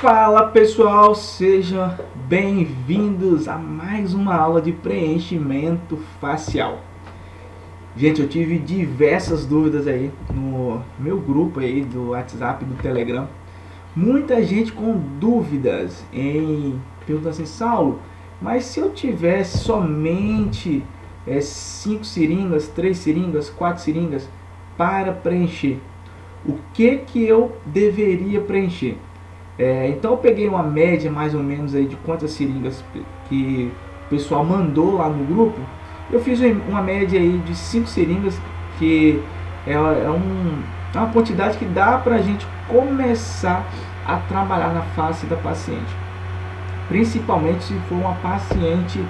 Fala pessoal, sejam bem-vindos a mais uma aula de preenchimento facial. Gente, eu tive diversas dúvidas aí no meu grupo aí do WhatsApp, do Telegram. Muita gente com dúvidas em perguntar assim: Saulo, mas se eu tivesse somente 5 seringas, 3 seringas, 4 seringas para preencher, o que eu deveria preencher? Então eu peguei uma média mais ou menos aí de quantas seringas que o pessoal mandou lá no grupo. Eu fiz uma média aí de 5 seringas, que é uma quantidade que dá para a gente começar a trabalhar na face da paciente. Principalmente se for uma paciente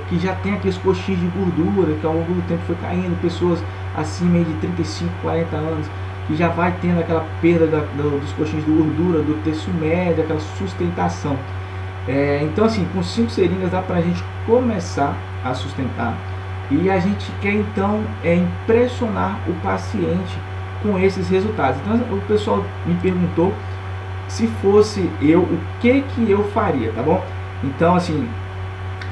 que já tem aqueles coxinhos de gordura, que ao longo do tempo foi caindo, pessoas acima de 35, 40 anos, que já vai tendo aquela perda dos coxinhos de gordura, do terço médio, aquela sustentação. Então assim, com 5 seringas dá pra gente começar a sustentar. E a gente quer então impressionar o paciente com esses resultados. Então o pessoal me perguntou se fosse eu, o que eu faria, tá bom? Então assim,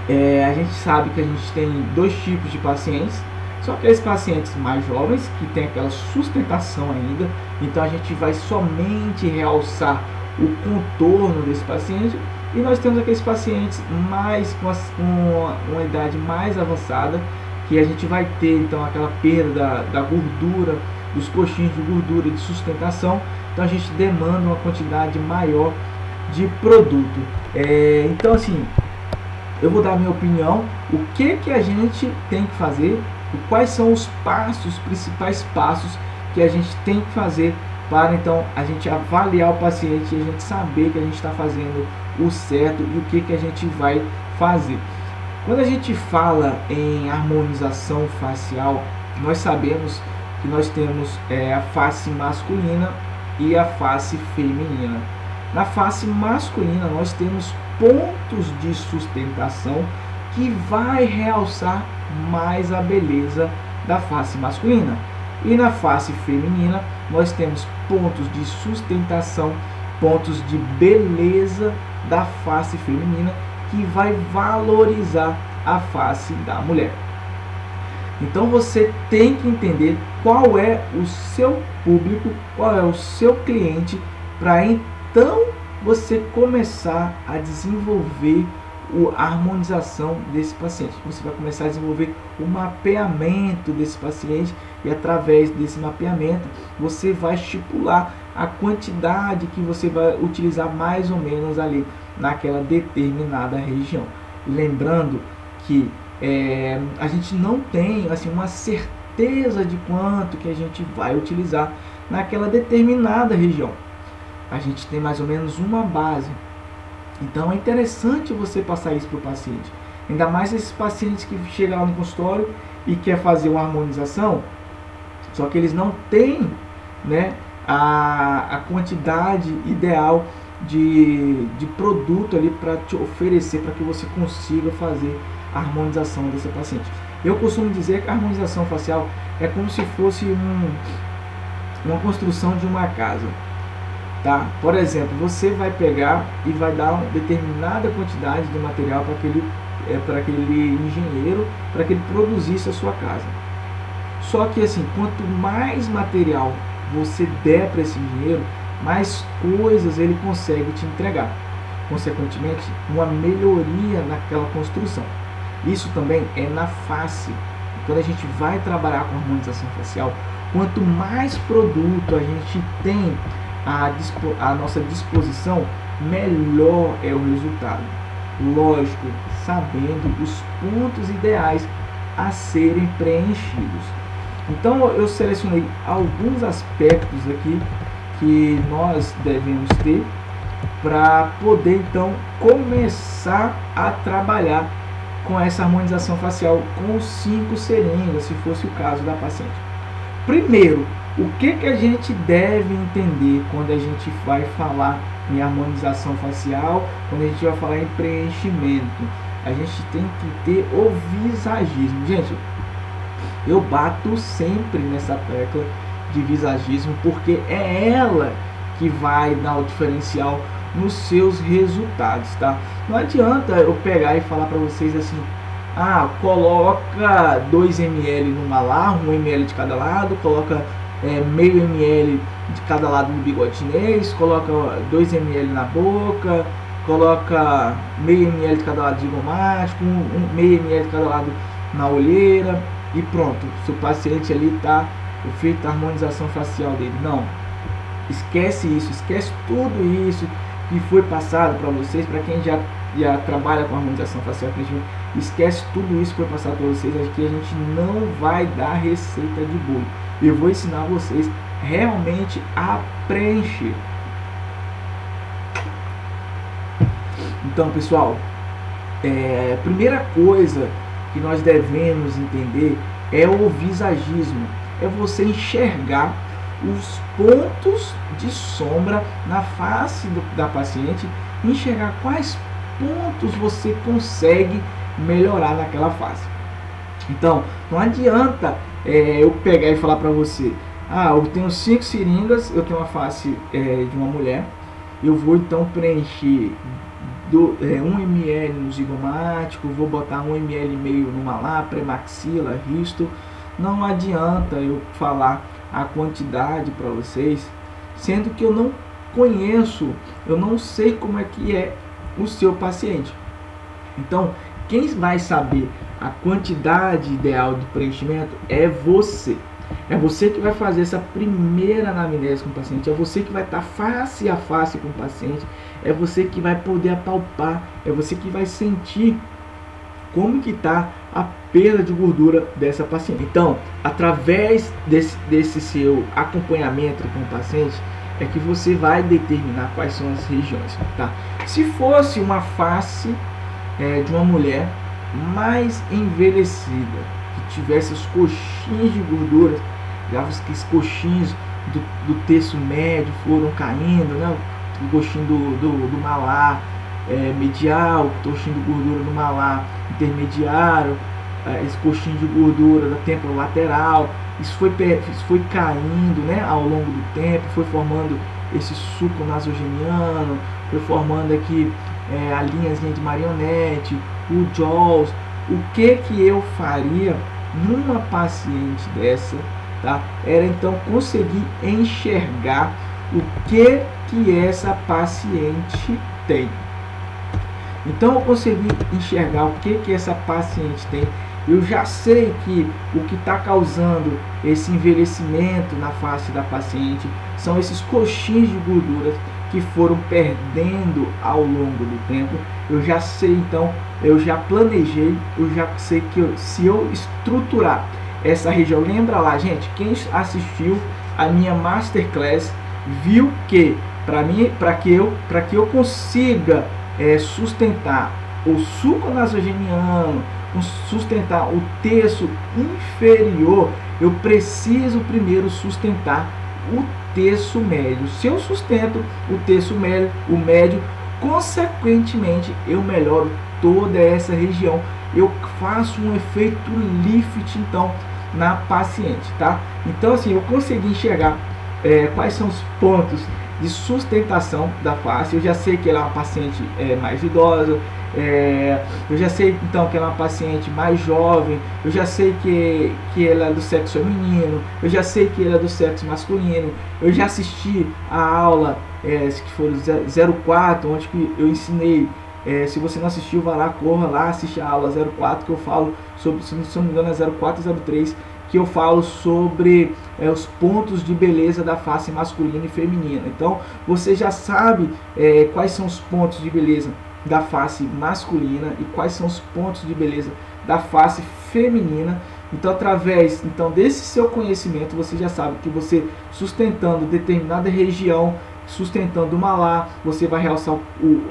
a gente sabe que a gente tem dois tipos de pacientes. São aqueles pacientes mais jovens que tem aquela sustentação ainda, então a gente vai somente realçar o contorno desse paciente. E nós temos aqueles pacientes mais com uma idade mais avançada, que a gente vai ter então aquela perda da gordura, dos coxinhos de gordura, de sustentação. Então a gente demanda uma quantidade maior de produto. Então assim, eu vou dar a minha opinião, o que a gente tem que fazer, quais são os principais passos que a gente tem que fazer para então a gente avaliar o paciente e a gente saber que a gente está fazendo o certo e o que a gente vai fazer. Quando a gente fala em harmonização facial, nós sabemos que nós temos a face masculina e a face feminina. Na face masculina nós temos pontos de sustentação que vai realçar mais a beleza da face masculina. E na face feminina nós temos pontos de sustentação, pontos de beleza da face feminina, que vai valorizar a face da mulher. Então você tem que entender qual é o seu público, qual é o seu cliente, para então você começar a desenvolver a harmonização desse paciente. Você vai começar a desenvolver o mapeamento desse paciente, e através desse mapeamento você vai estipular a quantidade que você vai utilizar mais ou menos ali naquela determinada região. Lembrando que a gente não tem assim uma certeza de quanto que a gente vai utilizar naquela determinada região. A gente tem mais ou menos uma base. Então é interessante você passar isso para o paciente. Ainda mais esses pacientes que chegam lá no consultório e quer fazer uma harmonização, só que eles não têm, né, a quantidade ideal de produto ali para te oferecer, para que você consiga fazer a harmonização desse paciente. Eu costumo dizer que a harmonização facial é como se fosse uma construção de uma casa. Tá? Por exemplo, você vai pegar e vai dar uma determinada quantidade de material para aquele engenheiro, para que ele produzisse a sua casa. Só que assim, quanto mais material você der para esse engenheiro, mais coisas ele consegue te entregar. Consequentemente, uma melhoria naquela construção. Isso também é na face. Quando a gente vai trabalhar com harmonização facial, quanto mais produto a gente tem à nossa disposição, melhor é o resultado. Lógico, sabendo os pontos ideais a serem preenchidos. Então eu selecionei alguns aspectos aqui que nós devemos ter para poder então começar a trabalhar com essa harmonização facial com 5 seringas, se fosse o caso da paciente. Primeiro, o que a gente deve entender quando a gente vai falar em harmonização facial, quando a gente vai falar em preenchimento? A gente tem que ter o visagismo. Gente, eu bato sempre nessa tecla de visagismo, porque é ela que vai dar o diferencial nos seus resultados, tá? Não adianta eu pegar e falar para vocês assim: ah, coloca 2 ml no malar, 1 ml de cada lado, coloca meio ml de cada lado no bigode chinês, coloca 2 ml na boca, coloca meio ml de cada lado de gomático, meio ml de cada lado na olheira e pronto, seu paciente ali tá feita a harmonização facial dele. Não, esquece isso, esquece tudo isso que foi passado para vocês, para quem já trabalha com harmonização facial, esquece tudo isso que foi passado para vocês. Aqui a gente não vai dar receita de bolo, eu vou ensinar vocês realmente a preencher. Então, pessoal, a primeira coisa que nós devemos entender é o visagismo. É você enxergar os pontos de sombra na face da paciente, enxergar quais pontos você consegue melhorar naquela face. Então, não adianta eu pegar e falar para você: ah, eu tenho 5 seringas, eu tenho uma face de uma mulher, eu vou então preencher 1 ml no zigomático, vou botar 1 ml e meio no malar, premaxila, risto. Não adianta eu falar a quantidade para vocês, sendo que eu não conheço, eu não sei como é que é o seu paciente. Então, quem vai saber a quantidade ideal de preenchimento é você. É você que vai fazer essa primeira anamnese com o paciente, é você que vai estar face a face com o paciente, é você que vai poder apalpar, é você que vai sentir como que está a perda de gordura dessa paciente. Então, através desse seu acompanhamento com o paciente, é que você vai determinar quais são as regiões, tá? Se fosse uma face de uma mulher mais envelhecida, que tivesse os coxinhos de gordura, os coxinhos do terço médio foram caindo, né? O coxinho do malar medial, coxinho de gordura do malar intermediário, esse coxinho de gordura da têmpora lateral, isso foi caindo, né, ao longo do tempo, foi formando esse suco nasogeniano, foi formando aqui a linhazinha de marionete, o jaws. O que eu faria numa paciente dessa, tá? Era então conseguir enxergar o que essa paciente tem. Então eu consegui enxergar o que essa paciente tem. Eu já sei que o que está causando esse envelhecimento na face da paciente são esses coxinhos de gorduras que foram perdendo ao longo do tempo. Eu já sei, então, eu já planejei, eu já sei que se eu estruturar essa região, lembra lá, gente, quem assistiu a minha Masterclass viu que para que eu consiga sustentar o suco nasogeniano, sustentar o terço inferior, eu preciso primeiro sustentar o terço médio. Se eu sustento o terço médio, o médio, consequentemente eu melhoro toda essa região. Eu faço um efeito lift então na paciente, tá? Então assim, eu consegui enxergar quais são os pontos de sustentação da face. Eu já sei que ela é uma paciente mais idosa, eu já sei então que ela é uma paciente mais jovem, eu já sei que ela é do sexo feminino, eu já sei que ela é do sexo masculino. Eu já assisti a aula que foi 04, onde que eu ensinei. Se você não assistiu, vá lá, corra lá, assiste a aula 04, que eu falo sobre, se não me engano é 04 e 03, que eu falo sobre os pontos de beleza da face masculina e feminina. Então você já sabe quais são os pontos de beleza da face masculina e quais são os pontos de beleza da face feminina. Então através desse seu conhecimento, você já sabe que você sustentando determinada região, sustentando o malar, você vai realçar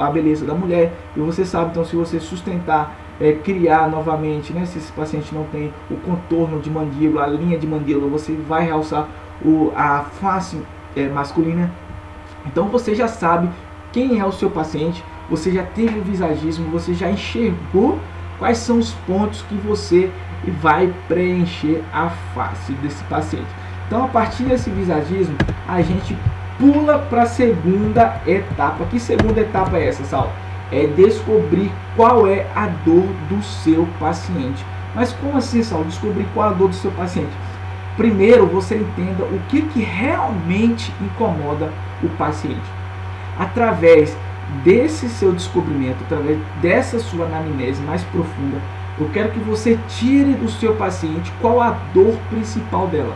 a beleza da mulher. E você sabe então, se você sustentar, criar novamente, né, se esse paciente não tem o contorno de mandíbula, a linha de mandíbula, você vai realçar a face masculina. Então você já sabe quem é o seu paciente, você já teve o visagismo, você já enxergou quais são os pontos que você vai preencher a face desse paciente. Então a partir desse visagismo, a gente pula para a segunda etapa. Que segunda etapa é essa, Saulo? É descobrir qual é a dor do seu paciente. Mas como assim, Saulo? Descobrir qual é a dor do seu paciente? Primeiro, você entenda o que realmente incomoda o paciente. Através desse seu descobrimento, através dessa sua anamnese mais profunda, eu quero que você tire do seu paciente qual a dor principal dela.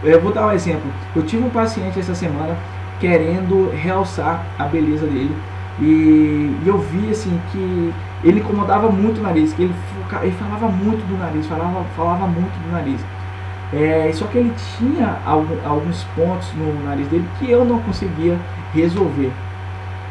Eu vou dar um exemplo. Eu tive um paciente essa semana querendo realçar a beleza dele e eu vi assim que ele incomodava muito o nariz, que ele falava muito do nariz, falava muito do nariz. Só que ele tinha alguns pontos no nariz dele que eu não conseguia resolver.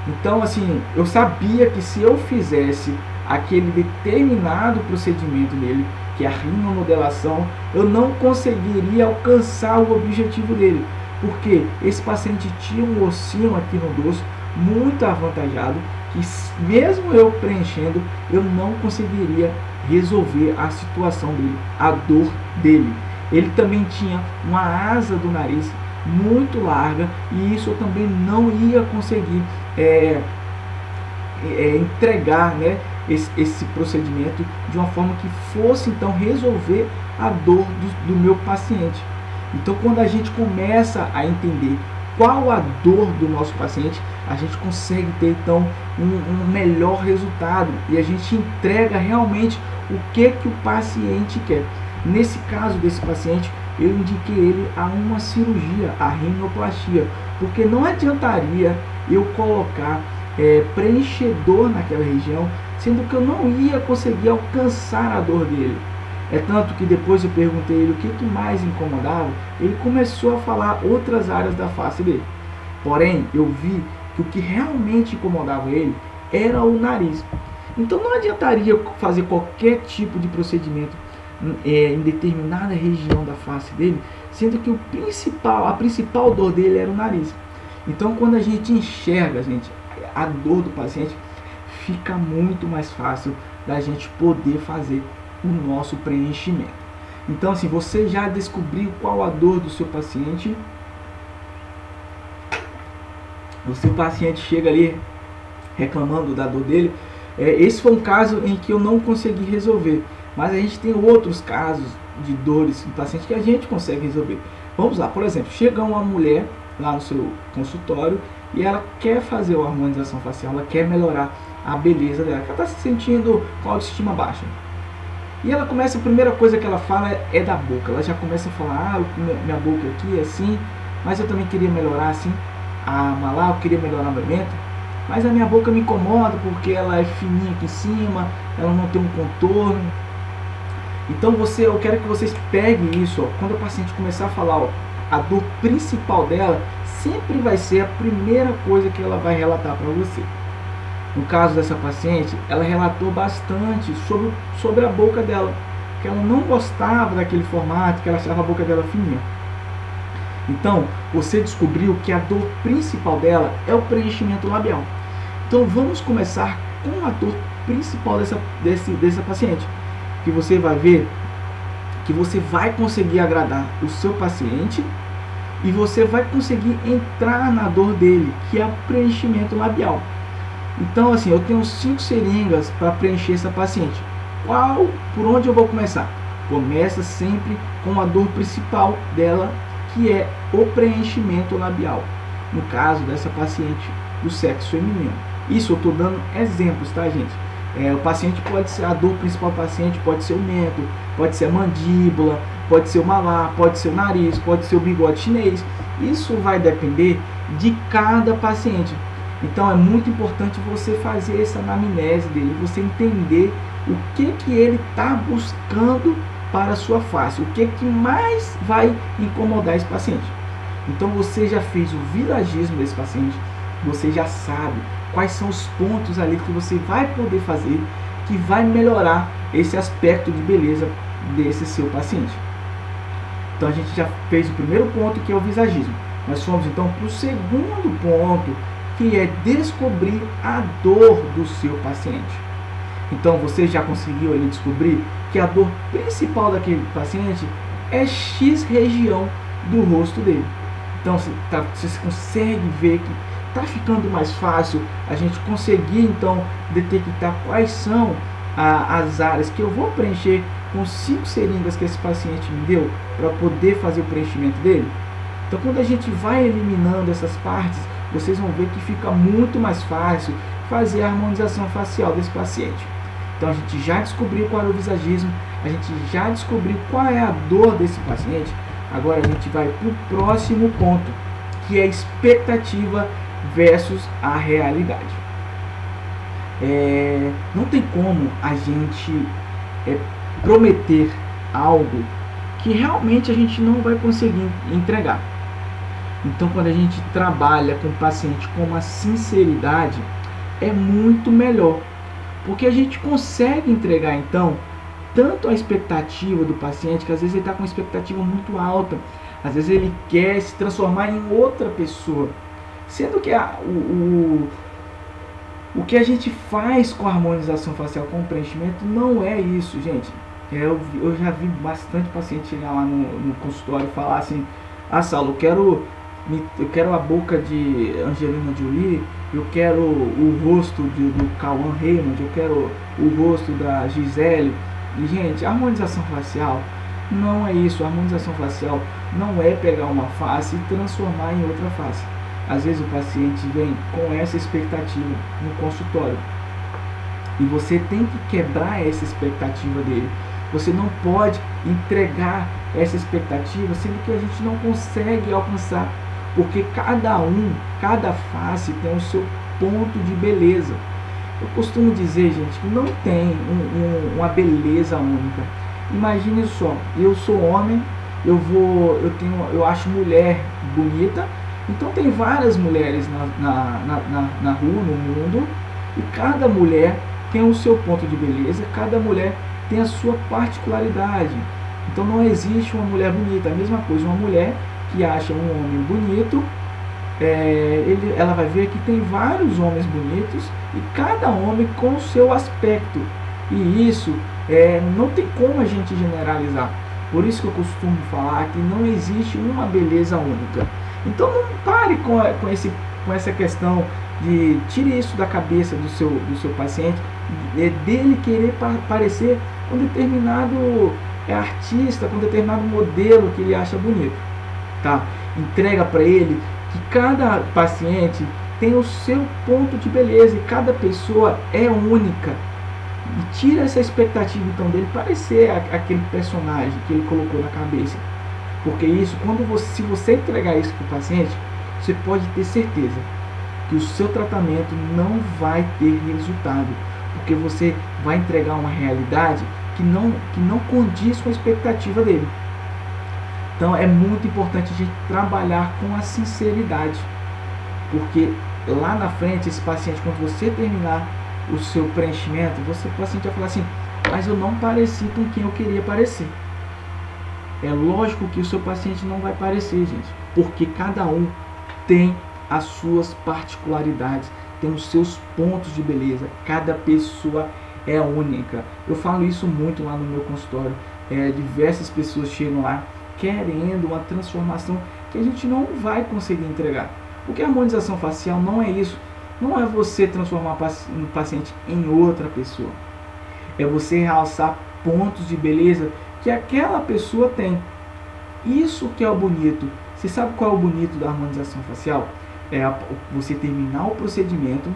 Então, assim, eu sabia que se eu fizesse aquele determinado procedimento nele, que é a rinomodelação, eu não conseguiria alcançar o objetivo dele, porque esse paciente tinha um ossinho aqui no dorso muito avantajado, que mesmo eu preenchendo, eu não conseguiria resolver a situação dele, a dor dele. Ele também tinha uma asa do nariz muito larga e isso eu também não ia conseguir entregar, né, esse procedimento de uma forma que fosse então resolver a dor do meu paciente. Então, quando a gente começa a entender qual a dor do nosso paciente, a gente consegue ter então um melhor resultado e a gente entrega realmente o que o paciente quer. Nesse caso desse paciente, eu indiquei ele a uma cirurgia, a rinoplastia, porque não adiantaria eu colocar preenchedor naquela região, sendo que eu não ia conseguir alcançar a dor dele. É tanto que depois eu perguntei ele o que mais incomodava, ele começou a falar outras áreas da face dele. Porém, eu vi que o que realmente incomodava ele era o nariz. Então não adiantaria eu fazer qualquer tipo de procedimento em determinada região da face dele, sendo que a principal dor dele era o nariz. Então, quando a gente enxerga, a dor do paciente, fica muito mais fácil da gente poder fazer o nosso preenchimento. Então, assim, você já descobriu qual a dor do seu paciente? O seu paciente chega ali reclamando da dor dele. Esse foi um caso em que eu não consegui resolver, mas a gente tem outros casos de dores do paciente que a gente consegue resolver. Vamos lá, por exemplo, chega uma mulher lá no seu consultório e ela quer fazer uma harmonização facial, ela quer melhorar a beleza dela, ela está se sentindo com a autoestima baixa. E ela começa, a primeira coisa que ela fala é da boca. Ela já começa a falar, minha boca aqui é assim, mas eu também queria melhorar assim, a malar, eu queria melhorar meu vento, mas a minha boca me incomoda porque ela é fininha aqui em cima, ela não tem um contorno. Então eu quero que vocês peguem isso, quando a paciente começar a falar, a dor principal dela sempre vai ser a primeira coisa que ela vai relatar para você. No caso dessa paciente, ela relatou bastante sobre a boca dela, que ela não gostava daquele formato, que ela achava a boca dela fininha. Então, você descobriu que a dor principal dela é o preenchimento labial. Então, vamos começar com a dor principal dessa paciente, que você vai ver que você vai conseguir agradar o seu paciente e você vai conseguir entrar na dor dele, que é o preenchimento labial. Então, assim, eu tenho 5 seringas para preencher essa paciente. Por onde eu vou começar? Começa sempre com a dor principal dela, que é o preenchimento labial. No caso dessa paciente do sexo feminino. Isso eu estou dando exemplos, tá, gente? O paciente pode ser, a dor principal do paciente pode ser o mento, pode ser a mandíbula, pode ser o malar, pode ser o nariz, pode ser o bigode chinês. Isso vai depender de cada paciente. Então é muito importante você fazer essa anamnese dele, você entender o que ele está buscando para a sua face, o que mais vai incomodar esse paciente. Então você já fez o visagismo desse paciente, você já sabe quais são os pontos ali que você vai poder fazer que vai melhorar esse aspecto de beleza desse seu paciente. Então a gente já fez o primeiro ponto, que é o visagismo. Nós fomos então para o segundo ponto, que é descobrir a dor do seu paciente. Então você já conseguiu ali descobrir que a dor principal daquele paciente é X região do rosto dele. Então você consegue ver que está ficando mais fácil a gente conseguir então detectar quais são as áreas que eu vou preencher com 5 seringas que esse paciente me deu para poder fazer o preenchimento dele. Então quando a gente vai eliminando essas partes, vocês vão ver que fica muito mais fácil fazer a harmonização facial desse paciente. Então a gente já descobriu qual é o visagismo, a gente já descobriu qual é a dor desse paciente. Agora a gente vai para o próximo ponto, que é a expectativa versus a realidade. Não tem como a gente prometer algo que realmente a gente não vai conseguir entregar. Então quando a gente trabalha com o paciente com uma sinceridade, é muito melhor, porque a gente consegue entregar então tanto a expectativa do paciente, que às vezes ele está com uma expectativa muito alta, às vezes ele quer se transformar em outra pessoa, sendo que o que a gente faz com a harmonização facial, com o preenchimento, não é isso, gente. Eu já vi bastante paciente chegar lá no consultório e falar assim: ah, Saulo, eu quero a boca de Angelina Jolie, eu quero o rosto do Cauã Raymond, eu quero o rosto da Gisele. E, gente, a harmonização facial não é isso. A harmonização facial não é pegar uma face e transformar em outra face. Às vezes o paciente vem com essa expectativa no consultório e você tem que quebrar essa expectativa dele. Você não pode entregar essa expectativa sendo que a gente não consegue alcançar, porque cada face tem o seu ponto de beleza. Eu costumo dizer, gente, que não tem uma beleza única. Imagine só, eu sou homem, eu acho mulher bonita, então tem várias mulheres na rua, no mundo, e cada mulher tem o seu ponto de beleza, cada mulher tem a sua particularidade. Então não existe uma mulher bonita. A mesma coisa, uma mulher que acha um homem bonito, ela vai ver que tem vários homens bonitos e cada homem com o seu aspecto. E isso não tem como a gente generalizar. Por isso que eu costumo falar que não existe uma beleza única. Então não pare com essa questão de tire isso da cabeça do seu paciente, dele querer parecer um determinado artista, com um determinado modelo que ele acha bonito. Tá? Entrega para ele que cada paciente tem o seu ponto de beleza e cada pessoa é única. E tira essa expectativa então dele parecer aquele personagem que ele colocou na cabeça. Porque isso, se você entregar isso para o paciente, você pode ter certeza que o seu tratamento não vai ter resultado, porque você vai entregar uma realidade que não condiz com a expectativa dele. Então é muito importante a gente trabalhar com a sinceridade, porque lá na frente, esse paciente, quando você terminar o seu preenchimento, o paciente vai falar assim: mas eu não pareci com quem eu queria parecer. É lógico que o seu paciente não vai parecer, gente, porque cada um tem as suas particularidades, tem os seus pontos de beleza, cada pessoa é única. Eu falo isso muito lá no meu consultório. Diversas pessoas chegam lá querendo uma transformação que a gente não vai conseguir entregar, porque a harmonização facial não é isso. Não é você transformar um paciente em outra pessoa, é você realçar pontos de beleza que aquela pessoa tem. Isso que é o bonito. Você sabe qual é o bonito da harmonização facial? É você terminar o procedimento,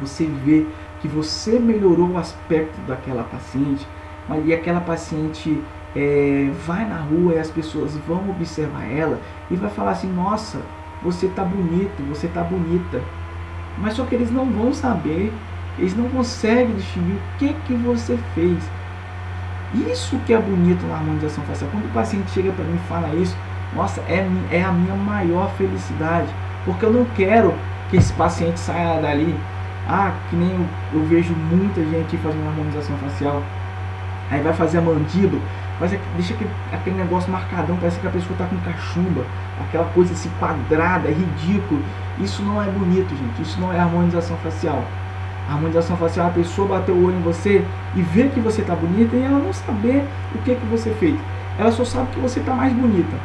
você ver que você melhorou o aspecto daquela paciente, e aquela paciente vai na rua e as pessoas vão observar ela e vai falar assim: nossa, você tá bonito, você tá bonita. Mas só que eles não vão saber, eles não conseguem distinguir o que você fez. Isso que é bonito na harmonização facial. Quando o paciente chega para mim e fala isso, nossa, é a minha maior felicidade, porque eu não quero que esse paciente saia dali, que nem eu vejo muita gente fazendo harmonização facial, aí vai fazer a mandíbula, deixa aquele negócio marcadão, parece que a pessoa está com cachumba, aquela coisa assim quadrada, é ridículo. Isso não é bonito, gente, isso não é harmonização facial. A harmonização facial é a pessoa bater o olho em você e ver que você está bonita e ela não saber o que você fez. Ela só sabe que você está mais bonita,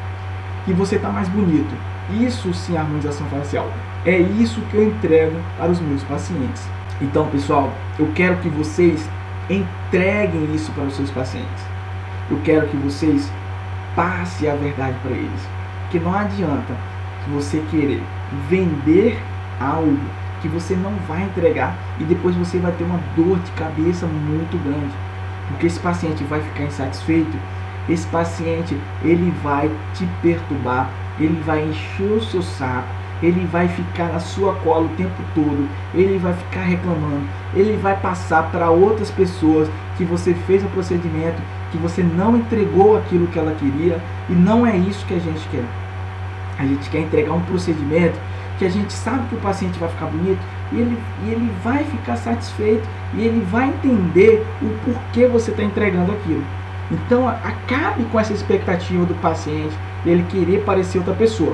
que você está mais bonito. Isso sim é harmonização facial. É isso que eu entrego para os meus pacientes. Então, pessoal, eu quero que vocês entreguem isso para os seus pacientes. Eu quero que vocês passem a verdade para eles. Porque não adianta você querer vender algo que você não vai entregar e depois você vai ter uma dor de cabeça muito grande. Porque esse paciente vai ficar insatisfeito, esse paciente ele vai te perturbar, ele vai encher o seu saco, ele vai ficar na sua cola o tempo todo, ele vai ficar reclamando, ele vai passar para outras pessoas que você fez um procedimento, que você não entregou aquilo que ela queria, e não é isso que a gente quer. A gente quer entregar um procedimento que a gente sabe que o paciente vai ficar bonito e ele vai ficar satisfeito e ele vai entender o porquê você está entregando aquilo. Então acabe com essa expectativa do paciente, ele querer parecer outra pessoa.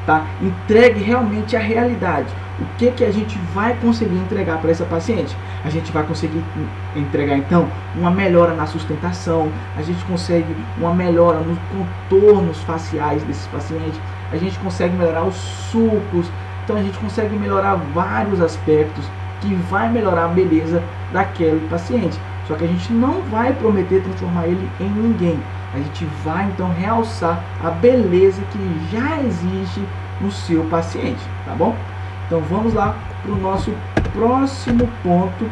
Tá? Entregue realmente a realidade. O que a gente vai conseguir entregar para essa paciente? A gente vai conseguir entregar então uma melhora na sustentação, a gente consegue uma melhora nos contornos faciais desses pacientes, a gente consegue melhorar os sulcos, então a gente consegue melhorar vários aspectos que vai melhorar a beleza daquele paciente. Só que a gente não vai prometer transformar ele em ninguém. A gente vai então realçar a beleza que já existe no seu paciente, tá bom? Então vamos lá para o nosso próximo ponto,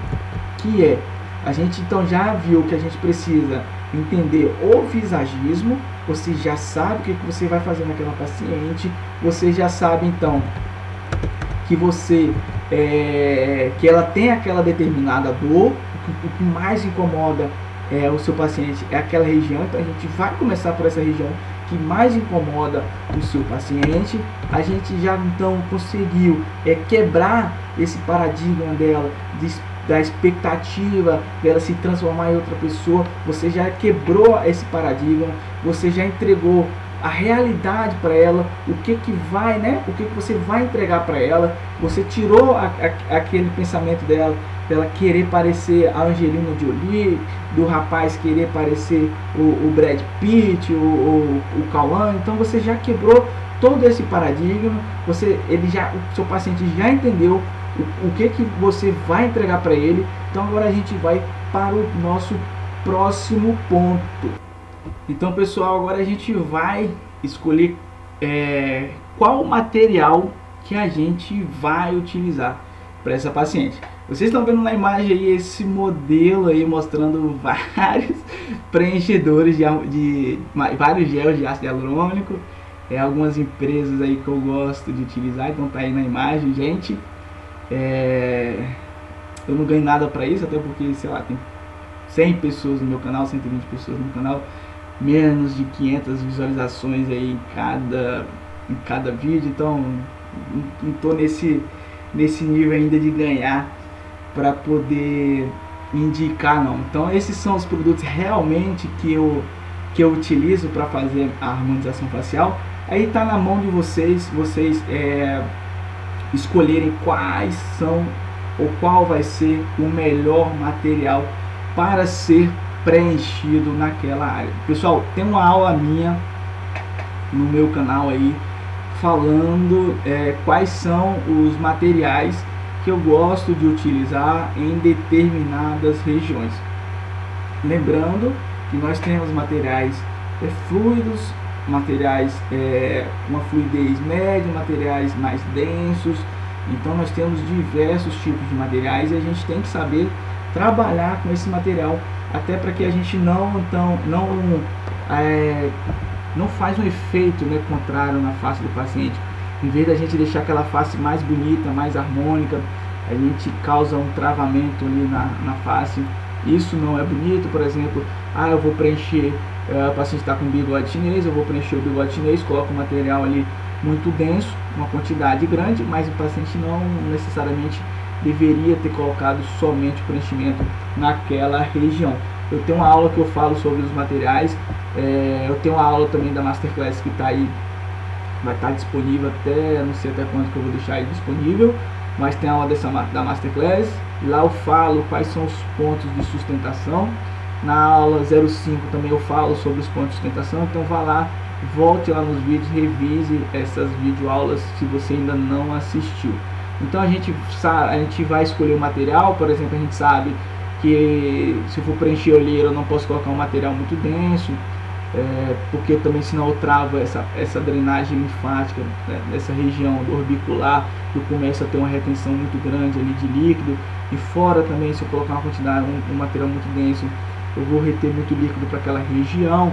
que é, a gente então já viu que a gente precisa entender o visagismo. Você já sabe o que você vai fazer naquela paciente, você já sabe então que que ela tem aquela determinada dor, o que mais incomoda o seu paciente é aquela região, então a gente vai começar por essa região que mais incomoda o seu paciente. A gente já então conseguiu quebrar esse paradigma dela, da expectativa dela se transformar em outra pessoa. Você já quebrou esse paradigma, você já entregou a realidade para ela, o que vai, né? O que você vai entregar para ela. Você tirou aquele pensamento dela querer parecer a Angelina Jolie, do rapaz querer parecer o Brad Pitt, o Cauã. Então você já quebrou todo esse paradigma. O seu paciente já entendeu o que você vai entregar para ele. Então agora a gente vai para o nosso próximo ponto. Então, pessoal, agora a gente vai escolher qual material que a gente vai utilizar para essa paciente. Vocês estão vendo na imagem aí esse modelo aí mostrando vários preenchedores de vários gels de ácido hialurônico. Algumas empresas aí que eu gosto de utilizar, então tá aí na imagem, gente. Eu não ganho nada para isso, até porque, sei lá, tem 100 pessoas no meu canal, 120 pessoas no meu canal, menos de 500 visualizações aí em cada vídeo, então não tô nesse nível ainda de ganhar para poder indicar, não. Então esses são os produtos realmente que eu utilizo para fazer a harmonização facial. Aí tá na mão de vocês escolherem quais são ou qual vai ser o melhor material para ser preenchido naquela área. Pessoal, tem uma aula minha no meu canal aí falando quais são os materiais que eu gosto de utilizar em determinadas regiões. Lembrando que nós temos materiais fluidos, materiais uma fluidez média, materiais mais densos. Então nós temos diversos tipos de materiais e a gente tem que saber trabalhar com esse material, até para que a gente não faz um efeito, né, contrário na face do paciente. Em vez da gente deixar aquela face mais bonita, mais harmônica, a gente causa um travamento ali na face. Isso não é bonito. Por exemplo, eu vou preencher, o paciente está com bigode chinês, eu vou preencher o bigode chinês, coloco um material ali muito denso, uma quantidade grande, mas o paciente não necessariamente deveria ter colocado somente o preenchimento naquela região. Eu tenho uma aula que eu falo sobre os materiais, eu tenho uma aula também da Masterclass que está aí, vai estar disponível até, não sei até quando que eu vou deixar aí disponível, mas tem a aula da Masterclass, lá eu falo quais são os pontos de sustentação. Na aula 05 também eu falo sobre os pontos de sustentação, então vá lá volte lá nos vídeos, revise essas videoaulas se você ainda não assistiu. Então a gente vai escolher o material. Por exemplo, a gente sabe que se eu for preencher olheira eu não posso colocar um material muito denso, porque também senão eu travo essa drenagem linfática, né, nessa região do orbicular, eu começo a ter uma retenção muito grande ali de líquido. E fora também, se eu colocar uma quantidade, um material muito denso, eu vou reter muito líquido para aquela região.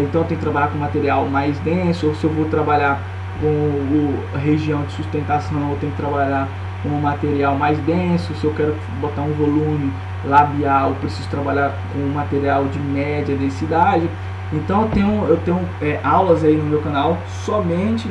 Então eu tenho que trabalhar com material mais denso. Ou se eu vou trabalhar com a região de sustentação, eu tenho que trabalhar com um material mais denso. Se eu quero botar um volume labial, eu preciso trabalhar com um material de média densidade. Então eu tenho aulas aí no meu canal somente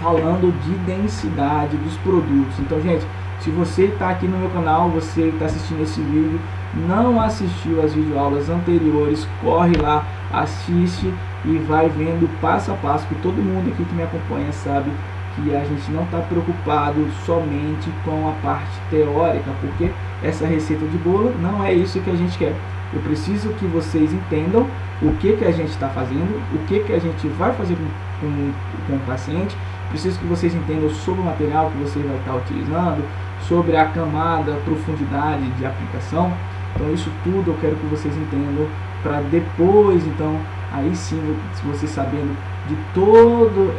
falando de densidade dos produtos. Então, gente, se você está aqui no meu canal, você está assistindo esse vídeo, não assistiu as videoaulas anteriores, corre lá, assiste e vai vendo passo a passo, que todo mundo aqui que me acompanha sabe que a gente não está preocupado somente com a parte teórica, porque essa receita de bolo não é isso que a gente quer. Eu preciso que vocês entendam o que a gente está fazendo, o que a gente vai fazer com o paciente. Preciso que vocês entendam sobre o material que você vai estar utilizando, sobre a camada, a profundidade de aplicação. Então isso tudo eu quero que vocês entendam, para depois, então, aí sim, se vocês sabendo de toda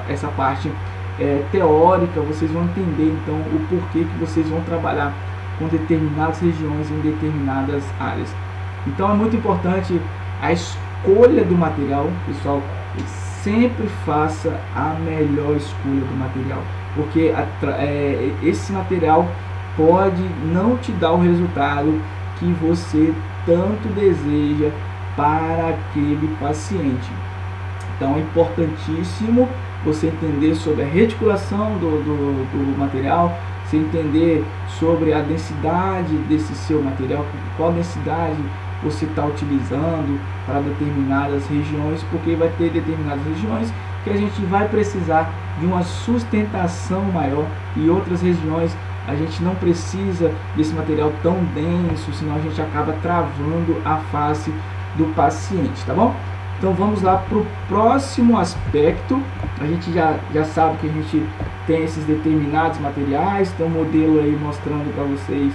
essa parte teórica, vocês vão entender então o porquê que vocês vão trabalhar com determinadas regiões em determinadas áreas. Então é muito importante a escolha do material, pessoal. Sempre faça a melhor escolha do material, porque esse material pode não te dar o resultado que você tanto deseja para aquele paciente. Então é importantíssimo você entender sobre a reticulação do material, você entender sobre a densidade desse seu material, qual densidade você está utilizando para determinadas regiões, porque vai ter determinadas regiões que a gente vai precisar de uma sustentação maior, e outras regiões a gente não precisa desse material tão denso, senão a gente acaba travando a face do paciente, tá bom? Então vamos lá para o próximo aspecto. A gente já sabe que a gente tem esses determinados materiais, tem um modelo aí mostrando para vocês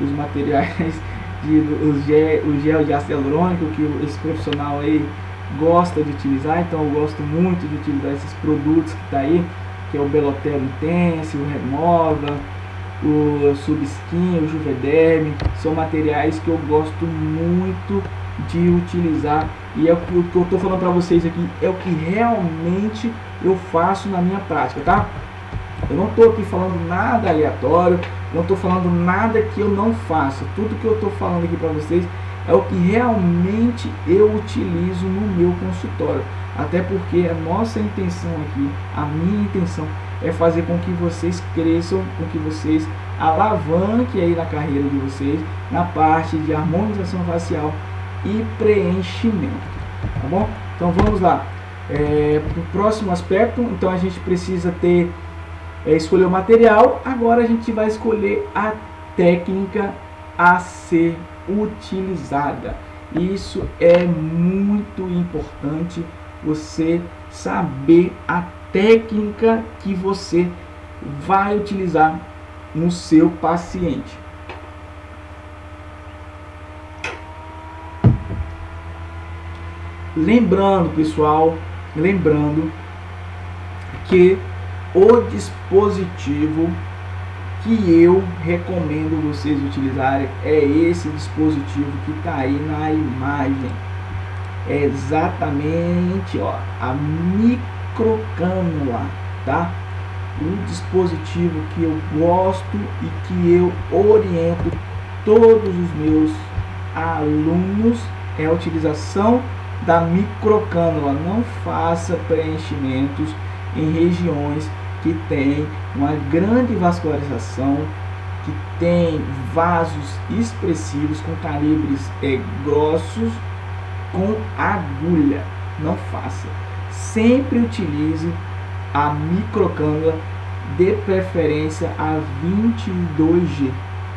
os materiais, o gel de ácido hialurônico que esse profissional aí gosta de utilizar. Então eu gosto muito de utilizar esses produtos que está aí, que é o Belotel Intense, o Remova, o Subskin, o Juvederm. São materiais que eu gosto muito de utilizar, e é o que eu estou falando para vocês aqui, é o que realmente eu faço na minha prática, tá? Eu não estou aqui falando nada aleatório, não estou falando nada que eu não faço. Tudo que eu estou falando aqui para vocês é o que realmente eu utilizo no meu consultório. Até porque a nossa intenção aqui, a minha intenção, é fazer com que vocês cresçam, com que vocês alavanquem aí na carreira de vocês, na parte de harmonização facial e preenchimento, tá bom? Então vamos lá, para o próximo aspecto. Então a gente precisa escolher o material. Agora a gente vai escolher a técnica a ser utilizada. Isso é muito importante, você saber a técnica que você vai utilizar no seu paciente. Lembrando, pessoal, que o dispositivo que eu recomendo vocês utilizarem é esse dispositivo que está aí na imagem. É exatamente, ó, a microcânula, tá? Um dispositivo que eu gosto e que eu oriento todos os meus alunos é a utilização da microcânula. Não faça preenchimentos em regiões que tem uma grande vascularização, que tem vasos expressivos com calibres grossos, com agulha. Não faça. Sempre utilize a microcânula, de preferência a 22G,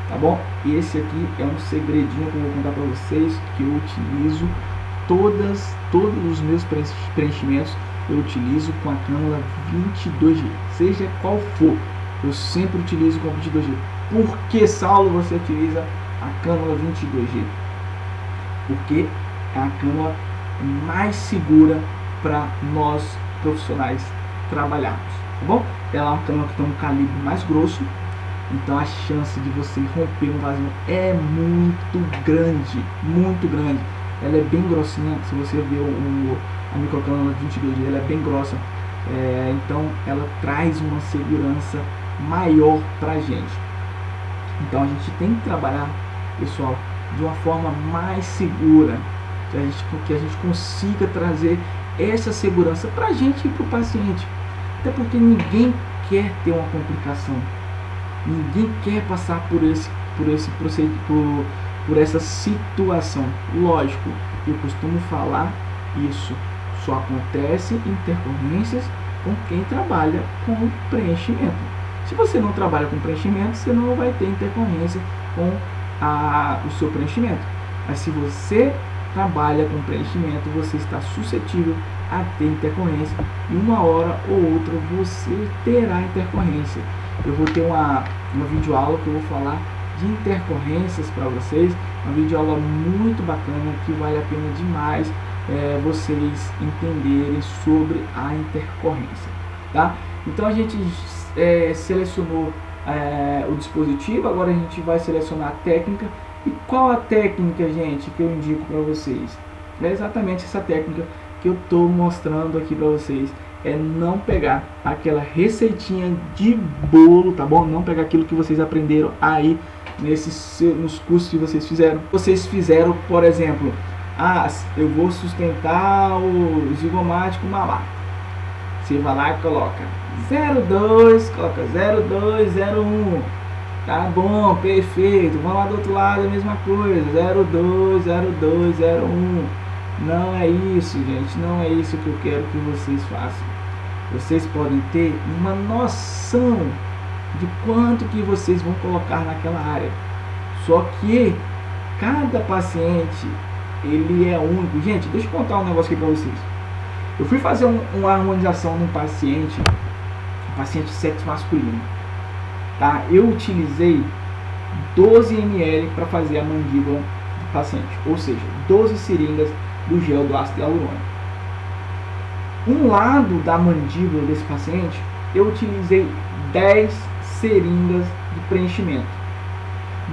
tá bom? Esse aqui é um segredinho que eu vou contar para vocês, que eu utilizo todos os meus preenchimentos eu utilizo com a cânula 22G, seja qual for, eu sempre utilizo com a 22G. Por que, Saulo, você utiliza a cânula 22G? Porque é a cânula mais segura para nós profissionais trabalharmos, tá bom? Ela é uma cânula que tem um calibre mais grosso, então a chance de você romper um vasinho é muito grande, muito grande. Ela é bem grossinha, se você ver a microcânula 22G, ela é bem grossa, então ela traz uma segurança maior pra gente. Então a gente tem que trabalhar, pessoal, de uma forma mais segura, que a gente consiga trazer essa segurança pra gente e pro paciente. Até porque ninguém quer ter uma complicação, ninguém quer passar por essa situação. Lógico, eu costumo falar, isso só acontece em intercorrências com quem trabalha com preenchimento. Se você não trabalha com preenchimento, você não vai ter intercorrência com o seu preenchimento. Mas se você trabalha com preenchimento, você está suscetível a ter intercorrência, e uma hora ou outra você terá intercorrência. Eu vou ter uma videoaula que eu vou falar de intercorrências para vocês, uma videoaula muito bacana que vale a pena demais vocês entenderem sobre a intercorrência, tá? Então a gente selecionou o dispositivo, agora a gente vai selecionar a técnica. E qual a técnica, gente, que eu indico para vocês? É exatamente essa técnica que eu estou mostrando aqui para vocês. É não pegar aquela receitinha de bolo, tá bom? Não pegar aquilo que vocês aprenderam aí nos cursos que vocês fizeram. Vocês fizeram, por exemplo, eu vou sustentar o zigomático malar. Você vai lá e coloca 02, coloca 0201. Tá bom, perfeito. Vamos lá do outro lado, a mesma coisa. 02, 02, 01. Não é isso, gente. Não é isso que eu quero que vocês façam. Vocês podem ter uma noção de quanto que vocês vão colocar naquela área. Só que cada paciente, ele é único. Gente, deixa eu contar um negócio aqui pra vocês. Eu fui fazer uma harmonização num paciente, sexo masculino. Tá? Eu utilizei 12 ml para fazer a mandíbula do paciente, ou seja, 12 seringas do gel do ácido hialurônico. Um lado da mandíbula desse paciente, eu utilizei 10 seringas de preenchimento.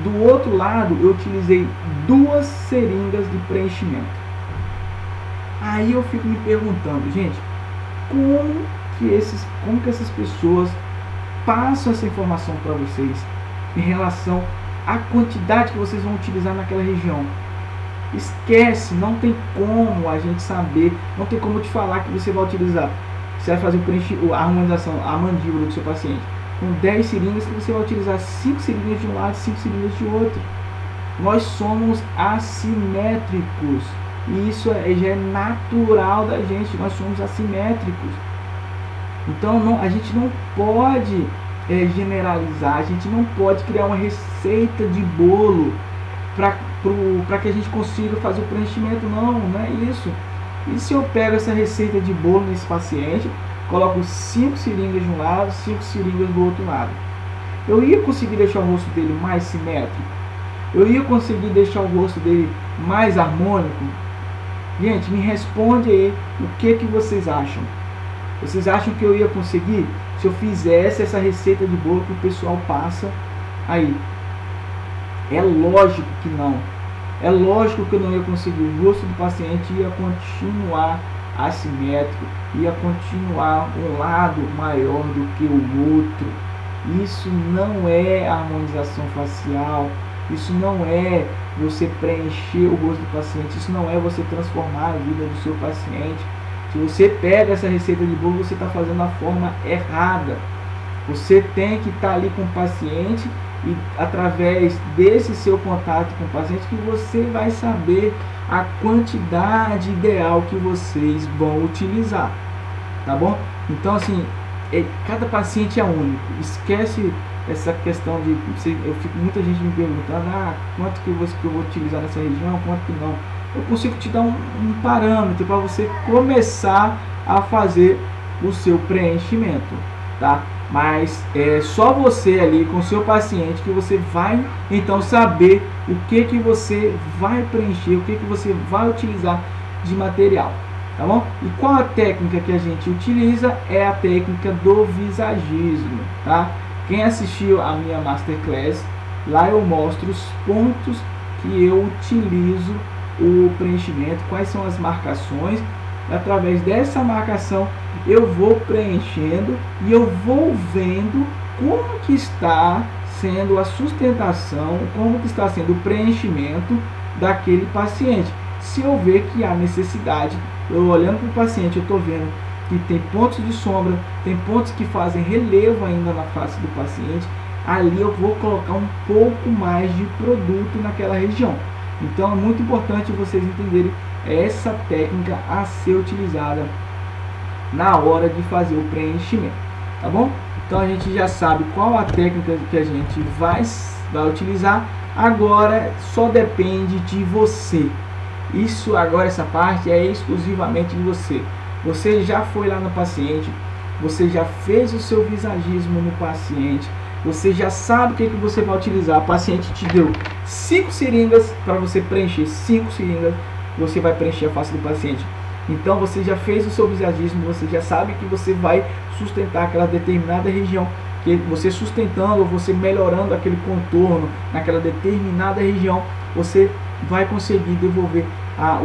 Do outro lado, eu utilizei 2 seringas de preenchimento. Aí eu fico me perguntando, gente, como que essas pessoas passam essa informação para vocês em relação à quantidade que vocês vão utilizar naquela região? Esquece, não tem como a gente saber, não tem como te falar que você vai utilizar. Você vai fazer a harmonização, a mandíbula do seu paciente com 10 seringas, que você vai utilizar 5 seringas de um lado e 5 seringas de outro. Nós somos assimétricos, e isso já é natural da gente, nós somos assimétricos. Então a gente não pode generalizar, a gente não pode criar uma receita de bolo para que a gente consiga fazer o preenchimento. Não é isso. E se eu pego essa receita de bolo nesse paciente, coloco 5 seringas de um lado, 5 seringas do outro lado, eu ia conseguir deixar o rosto dele mais simétrico? Eu ia conseguir deixar o rosto dele mais harmônico? Gente, me responde aí, o que vocês acham? Vocês acham que eu ia conseguir se eu fizesse essa receita de bolo que o pessoal passa aí? É lógico que não. É lógico que eu não ia conseguir. O rosto do paciente ia continuar assimétrico, ia continuar um lado maior do que o outro. Isso não é harmonização facial. Isso não é você preencher o rosto do paciente. Isso não é você transformar a vida do seu paciente. Se você pega essa receita de bolo, você está fazendo da forma errada. Você tem que estar ali com o paciente, e através desse seu contato com o paciente que você vai saber a quantidade ideal que vocês vão utilizar, tá bom? Então assim, cada paciente é único. Esquece essa questão muita gente me perguntando quanto que eu vou utilizar nessa região, quanto que não. eu consigo te dar um parâmetro para você começar a fazer o seu preenchimento, tá? Mas é só você ali com o seu paciente que você vai então saber o que você vai preencher, o que você vai utilizar de material, tá bom? E qual a técnica que a gente utiliza? É a técnica do visagismo, tá? Quem assistiu a minha masterclass, lá eu mostro os pontos que eu utilizo o preenchimento, quais são as marcações. Através dessa marcação eu vou preenchendo e eu vou vendo como que está sendo a sustentação, como que está sendo o preenchimento daquele paciente. Se eu ver que há necessidade, eu olhando para o paciente, eu estou vendo que tem pontos de sombra, tem pontos que fazem relevo ainda na face do paciente, ali eu vou colocar um pouco mais de produto naquela região. Então é muito importante vocês entenderem essa técnica a ser utilizada na hora de fazer o preenchimento, tá bom? Então a gente já sabe qual a técnica que a gente vai utilizar. Agora só depende de você. Isso agora, essa parte é exclusivamente de você. Você já foi lá no paciente, você já fez o seu visagismo no paciente, você já sabe o que você vai utilizar. O paciente te deu 5 seringas para você preencher, 5 seringas você vai preencher a face do paciente. Então você já fez o seu visagismo, você já sabe que você vai sustentar aquela determinada região, que você sustentando ou você melhorando aquele contorno naquela determinada região, você vai conseguir devolver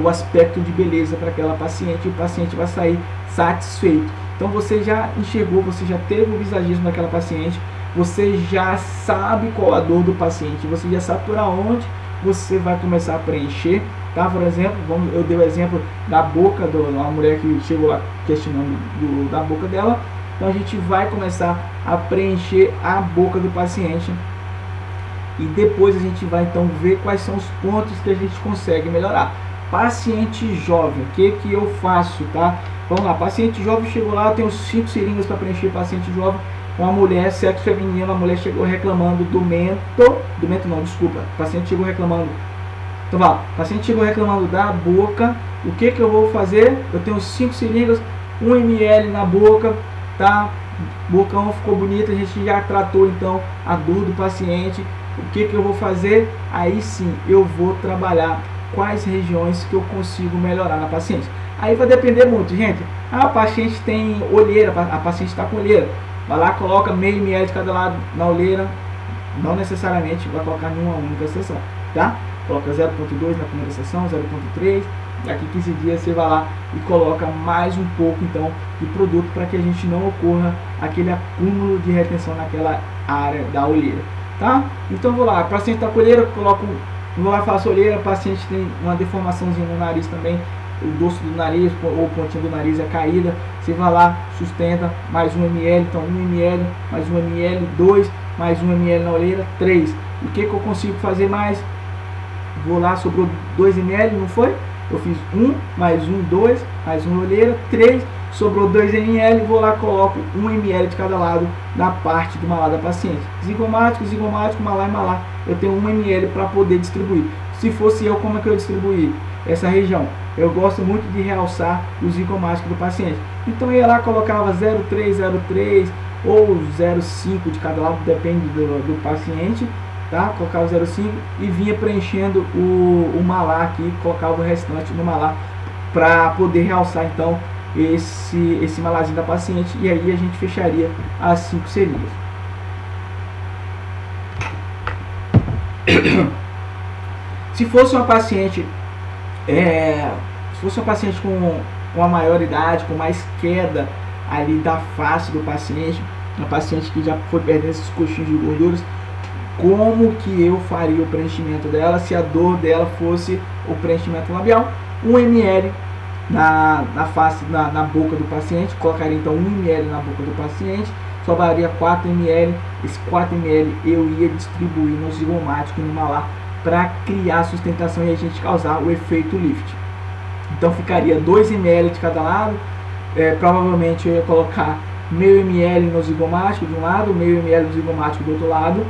o aspecto de beleza para aquela paciente e o paciente vai sair satisfeito. Então você já enxergou, você já teve o visagismo daquela paciente, você já sabe qual a dor do paciente, você já sabe por onde você vai começar a preencher, tá? Por exemplo, eu dei o exemplo da boca de uma mulher que chegou lá questionando da boca dela. Então a gente vai começar a preencher a boca do paciente e depois a gente vai então ver quais são os pontos que a gente consegue melhorar. Paciente jovem, o que eu faço, tá? Vamos lá, paciente jovem chegou lá, eu tenho 5 seringas para preencher. Paciente jovem, uma mulher, sexo feminino, a mulher chegou reclamando do mento não, desculpa, o paciente chegou reclamando, então vá, o paciente chegou reclamando da boca. O que eu vou fazer? Eu tenho 5 seringas, 1 ml na boca, tá? Bocão ficou bonito, a gente já tratou então a dor do paciente. O que eu vou fazer? Aí sim, eu vou trabalhar quais regiões que eu consigo melhorar na paciente. Aí vai depender muito, gente. A paciente tem olheira, a paciente está com olheira, vai lá, coloca meio ml de cada lado na olheira. Não necessariamente vai colocar em uma única sessão, tá? Coloca 0,2 na primeira sessão, 0,3. Daqui 15 dias você vai lá e coloca mais um pouco então de produto para que a gente não ocorra aquele acúmulo de retenção naquela área da olheira, tá? Então vou lá, paciente está com olheira, vou lá, faço olheira. Paciente tem uma deformaçãozinha no nariz também, o dorso do nariz ou pontinha do nariz é caída, você vai lá, sustenta, mais 1 ml, então 1 ml, mais 1 ml, 2, mais 1 ml na olheira, 3. O que eu consigo fazer mais? Vou lá, sobrou 2 ml, não foi? Eu fiz 1, mais 1, 2, mais 1 olheira, 3, sobrou 2 ml, vou lá, coloco 1 ml de cada lado na parte do malar da paciente. Zigomático, malar e malar. Eu tenho 1 ml para poder distribuir. Se fosse eu, como é que eu distribuí essa região? Eu gosto muito de realçar o zigomático do paciente. Então eu ia lá, colocava 0,3 ou 0,5 de cada lado, depende do paciente, tá? Colocava 0,5 e vinha preenchendo o malar aqui, colocava o restante no malar para poder realçar então esse malarzinho da paciente, e aí a gente fecharia as 5 seringas. Se fosse uma paciente com uma maior idade, com mais queda ali da face do paciente, uma paciente que já foi perdendo esses coxinhos de gorduras, como que eu faria o preenchimento dela se a dor dela fosse o preenchimento labial? 1 ml na face, na boca do paciente, colocaria então 1 ml na boca do paciente, sobraria 4 ml, esse 4 ml eu ia distribuir no zigomático e no malar para criar sustentação e a gente causar o efeito lift. Então ficaria 2 ml de cada lado, provavelmente eu ia colocar meio ml no zigomático de um lado, meio ml no zigomático do outro lado,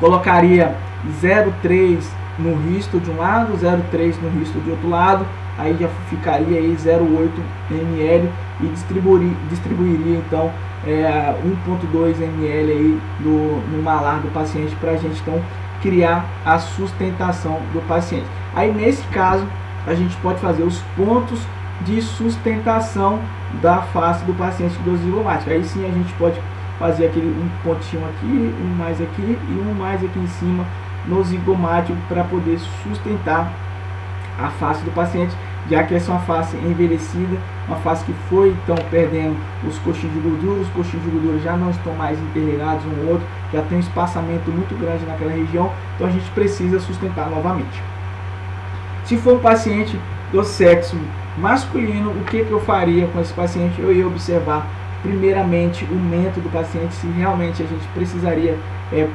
colocaria 0,3 no risto de um lado, 0,3 no risto de outro lado, aí já ficaria aí 0,8 ml e distribuiria então 1,2 ml aí no malar do paciente, para a gente então criar a sustentação do paciente. Aí nesse caso a gente pode fazer os pontos de sustentação da face do paciente do zigomático. Aí sim a gente pode fazer aquele um pontinho aqui, um mais aqui e um mais aqui em cima no zigomático, para poder sustentar a face do paciente, já que essa é uma face envelhecida, uma face que foi então perdendo os coxinhos de gordura já não estão mais interligados um ao outro, já tem um espaçamento muito grande naquela região, então a gente precisa sustentar novamente. Se for um paciente do sexo masculino, o que eu faria com esse paciente? Eu ia observar primeiramente o mento do paciente, se realmente a gente precisaria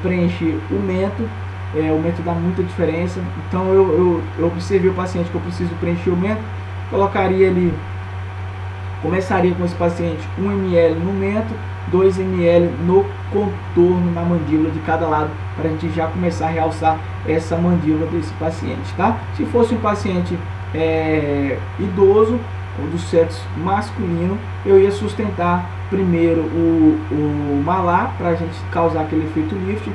preencher o mento. O mento dá muita diferença, então eu observei o paciente que eu preciso preencher o mento, colocaria ali, começaria com esse paciente 1 ml no mento, 2 ml no contorno, na mandíbula de cada lado, para a gente já começar a realçar essa mandíbula desse paciente, tá? Se fosse um paciente idoso ou do sexo masculino, eu ia sustentar primeiro o malar, para a gente causar aquele efeito lift,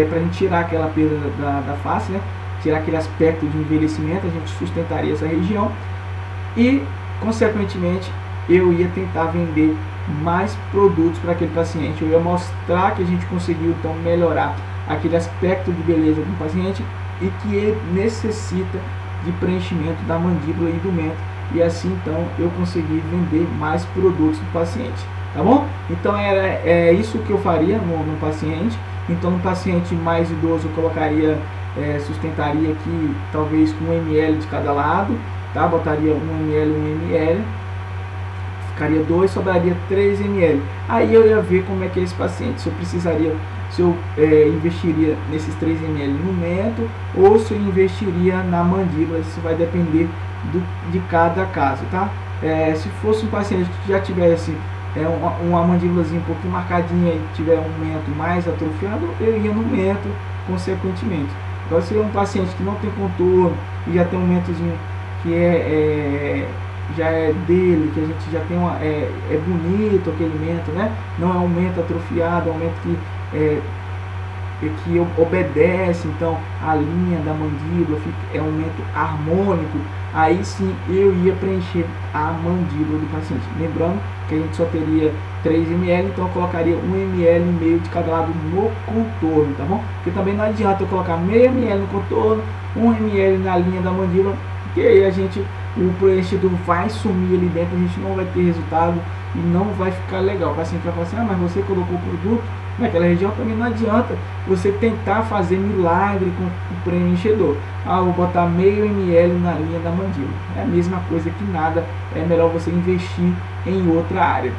para a gente tirar aquela perda da face, né? Tirar aquele aspecto de envelhecimento, a gente sustentaria essa região e, consequentemente, eu ia tentar vender mais produtos para aquele paciente. Eu ia mostrar que a gente conseguiu então melhorar aquele aspecto de beleza do paciente e que ele necessita de preenchimento da mandíbula e do mento, e assim então eu consegui vender mais produtos do paciente, tá bom? Então é isso que eu faria no paciente. Então no paciente mais idoso eu colocaria, sustentaria aqui talvez com 1 ml de cada lado, tá? Botaria 1 ml, 1 ml, ficaria 2, sobraria 3 ml. Aí eu ia ver como é que é esse paciente, se eu investiria nesses 3 ml no mento ou se eu investiria na mandíbula. Isso vai depender de cada caso, tá? Se fosse um paciente que já tivesse uma mandíbulazinha um pouquinho marcadinha e tiver um mento mais atrofiado, eu ia no mento consequentemente. Agora, se é um paciente que não tem contorno e já tem um mentozinho que já é dele, que a gente já tem é bonito aquele mento, né? Não é um mento atrofiado, é um mento que obedece então a linha da mandíbula, é um mento harmônico. Aí sim eu ia preencher a mandíbula do paciente, lembrando que a gente só teria 3 ml, então eu colocaria 1 ml e meio de cada lado no contorno, tá bom? Porque também não adianta eu colocar meio ml no contorno, 1 ml na linha da mandíbula, porque aí o preenchidor vai sumir ali dentro, a gente não vai ter resultado e não vai ficar legal. O paciente vai falar assim: mas você colocou o produto naquela região. Também não adianta você tentar fazer milagre com o preenchedor. Eu vou botar meio ml na linha da mandíbula. É a mesma coisa que nada, é melhor você investir em outra área,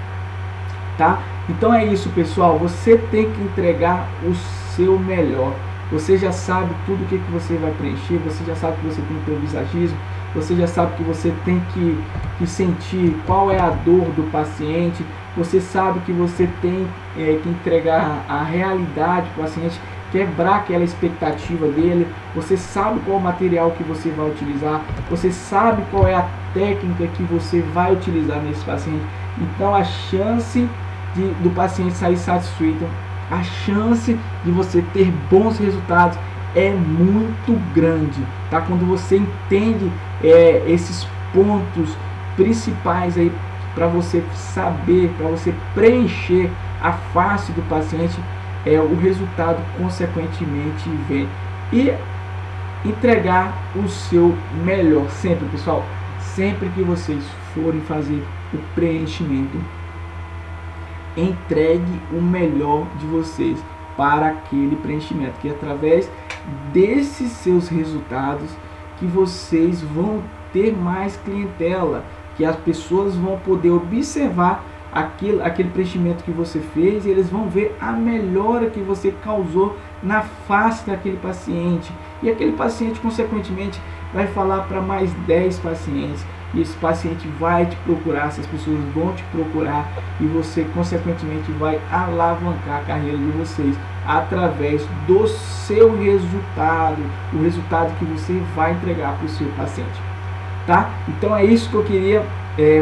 tá? Então é isso, pessoal, você tem que entregar o seu melhor. Você já sabe tudo o que você vai preencher, você já sabe que você tem que ter o visagismo, você já sabe que você tem que sentir qual é a dor do paciente, você sabe que você tem que entregar a realidade para o paciente, quebrar aquela expectativa dele, você sabe qual o material que você vai utilizar, você sabe qual é a técnica que você vai utilizar nesse paciente. Então a chance do paciente sair satisfeito, a chance de você ter bons resultados é muito grande, tá? Quando você entende esses pontos principais aí para você saber, para você preencher a face do paciente, o resultado consequentemente vem. E entregar o seu melhor sempre, pessoal. Sempre que vocês forem fazer o preenchimento, entregue o melhor de vocês para aquele preenchimento, que é através desses seus resultados que vocês vão ter mais clientela, que as pessoas vão poder observar aquele preenchimento que você fez e eles vão ver a melhora que você causou na face daquele paciente, e aquele paciente consequentemente vai falar para mais 10 pacientes, e esse paciente vai te procurar, essas pessoas vão te procurar e você consequentemente vai alavancar a carreira de vocês através do seu resultado, o resultado que você vai entregar para o seu paciente, tá? Então é isso que eu queria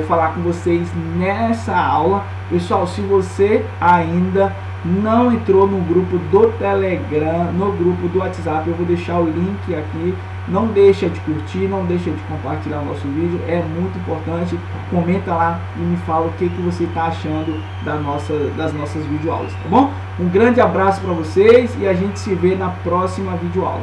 falar com vocês nessa aula. Pessoal, se você ainda não entrou no grupo do Telegram, no grupo do WhatsApp, eu vou deixar o link aqui. Não deixa de curtir, não deixa de compartilhar o nosso vídeo, é muito importante. Comenta lá e me fala o que você está achando das nossas videoaulas, tá bom? Um grande abraço para vocês e a gente se vê na próxima videoaula.